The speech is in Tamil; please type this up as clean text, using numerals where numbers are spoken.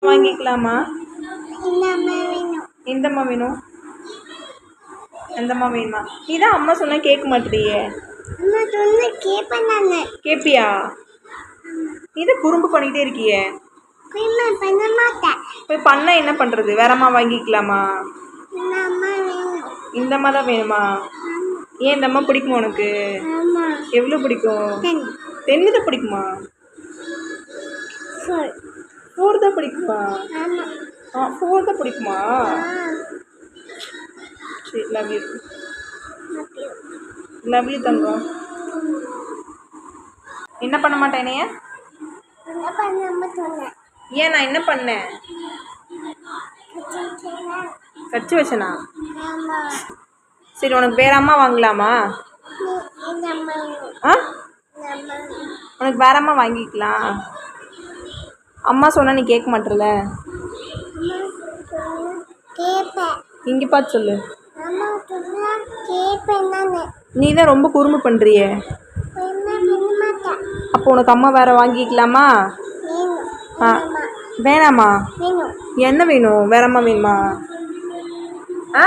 வாங்கிக்கலாமா? வேணும். எந்தம்மா வேணும்? எந்தம்மா வேணுமா? நீ தான் அம்மா சொன்னா கேட்க மாட்டேறியே. அம்மா சொன்ன கேட்பேன் நான். கேட்பியா? நீ தான் குறும்பு பண்ணிகிட்டே இருக்கியே. பண்ண மாட்டேன். போய் பண்ண என்ன பண்ணுறது? வேறம்மா வாங்கிக்கலாமா? இந்த அம்மா வேணும். இந்த அம்மா தான் வேணுமா? ஏன் இந்த அம்மா பிடிக்குமா உனக்கு? ஆமா. எவ்வளோ பிடிக்கும்? 10 தான் பிடிக்குமா? 4 தான் பிடிக்குமா? ஆமா. 4 தான் பிடிக்குமா? ஆ. சரி, லவ் யூ. லவ் யூ தங்கம். என்ன பண்ண மாட்டேன் என்னைய? என்ன பண்ணாம சொன்னேன். ஏன் நான் என்ன பண்ணேன்? கச்சி வச்சனா? ஆமா. சரி, உனக்கு வேற அம்மா வாங்கலாமா? இந்த அம்மா வேணும். ஆ, இந்த அம்மா வேணும். உனக்கு வேற அம்மா வாங்கிக்கலாம். அம்மா சொன்னா நீ கேட்க மாட்டேல. அம்மா சொன்னா கேட்பேன். இங்கே பார்த்து சொல்லு. அம்மா சொன்னா கேட்பேன் நானு. நீ தான் ரொம்ப குறும்பு பண்ணுறியே. பண்ண மாட்டேன். அப்போ உனக்கு அம்மா வேற வாங்கிக்கலாமா? வேணும். ஆ, அம்மா வேணாமா? வேணும். என்ன வேணும்? வேற அம்மா வேணுமா? ஆ,